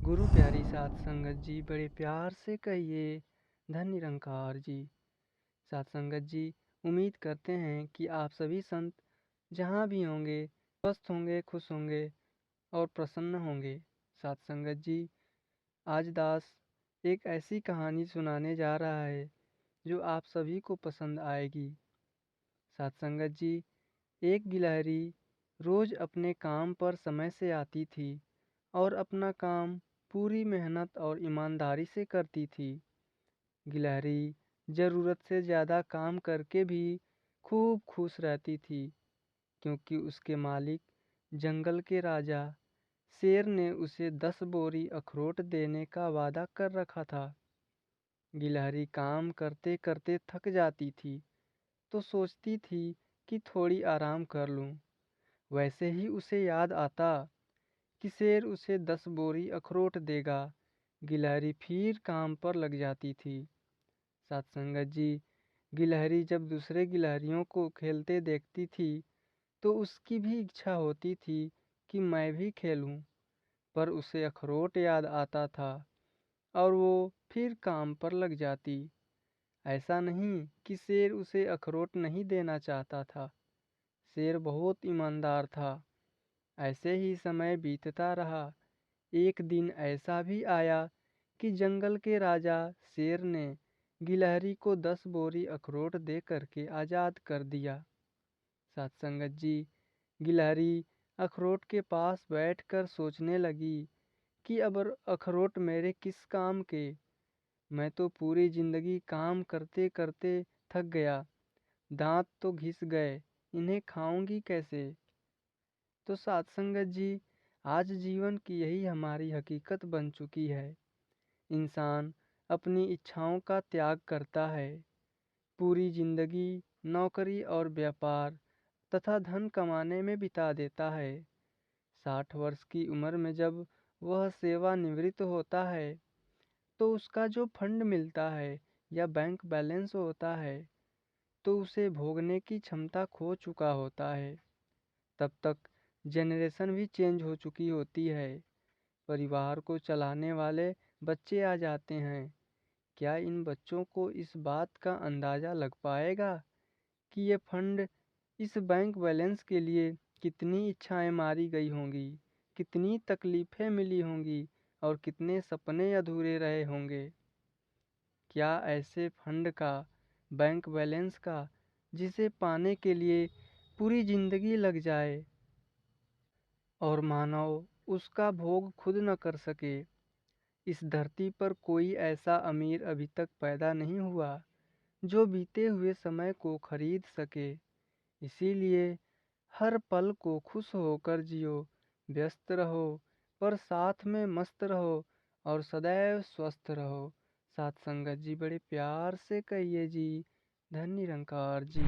गुरु प्यारी साध संगत जी बड़े प्यार से कहिए धन निरंकार जी। साध संगत जी, उम्मीद करते हैं कि आप सभी संत जहाँ भी होंगे स्वस्थ होंगे, खुश होंगे और प्रसन्न होंगे। साध संगत जी, आज दास एक ऐसी कहानी सुनाने जा रहा है जो आप सभी को पसंद आएगी। साध संगत जी, एक गिलहरी रोज अपने काम पर समय से आती थी और अपना काम पूरी मेहनत और ईमानदारी से करती थी। गिलहरी ज़रूरत से ज़्यादा काम करके भी खूब खुश रहती थी, क्योंकि उसके मालिक जंगल के राजा शेर ने उसे 10 बोरी अखरोट देने का वादा कर रखा था। गिलहरी काम करते करते थक जाती थी तो सोचती थी कि थोड़ी आराम कर लूं। वैसे ही उसे याद आता कि शेर उसे 10 बोरी अखरोट देगा। गिलहरी फिर काम पर लग जाती थी। सत्संगत जी, गिलहरी जब दूसरे गिलहरियों को खेलते देखती थी तो उसकी भी इच्छा होती थी कि मैं भी खेलूं, पर उसे अखरोट याद आता था और वो फिर काम पर लग जाती। ऐसा नहीं कि शेर उसे अखरोट नहीं देना चाहता था, शेर बहुत ईमानदार था। ऐसे ही समय बीतता रहा। एक दिन ऐसा भी आया कि जंगल के राजा शेर ने गिलहरी को 10 बोरी अखरोट दे करके आज़ाद कर दिया। सत्संगत जी, गिलहरी अखरोट के पास बैठकर सोचने लगी कि अब अखरोट मेरे किस काम के। मैं तो पूरी जिंदगी काम करते करते थक गया, दांत तो घिस गए, इन्हें खाऊंगी कैसे। तो सत्संगत जी, आज जीवन की यही हमारी हकीकत बन चुकी है। इंसान अपनी इच्छाओं का त्याग करता है, पूरी जिंदगी नौकरी और व्यापार तथा धन कमाने में बिता देता है। 60 वर्ष की उम्र में जब वह सेवानिवृत्त होता है तो उसका जो फंड मिलता है या बैंक बैलेंस होता है तो उसे भोगने की क्षमता खो चुका होता है। तब तक जनरेशन भी चेंज हो चुकी होती है, परिवार को चलाने वाले बच्चे आ जाते हैं। क्या इन बच्चों को इस बात का अंदाज़ा लग पाएगा कि ये फंड इस बैंक बैलेंस के लिए कितनी इच्छाएं मारी गई होंगी, कितनी तकलीफ़ें मिली होंगी और कितने सपने अधूरे रहे होंगे। क्या ऐसे फंड का, बैंक बैलेंस का, जिसे पाने के लिए पूरी ज़िंदगी लग जाए और मानव उसका भोग खुद न कर सके। इस धरती पर कोई ऐसा अमीर अभी तक पैदा नहीं हुआ जो बीते हुए समय को खरीद सके। इसीलिए हर पल को खुश होकर जियो, व्यस्त रहो पर साथ में मस्त रहो और सदैव स्वस्थ रहो। साथ संगत जी, बड़े प्यार से कहिए जी, धन निरंकार जी।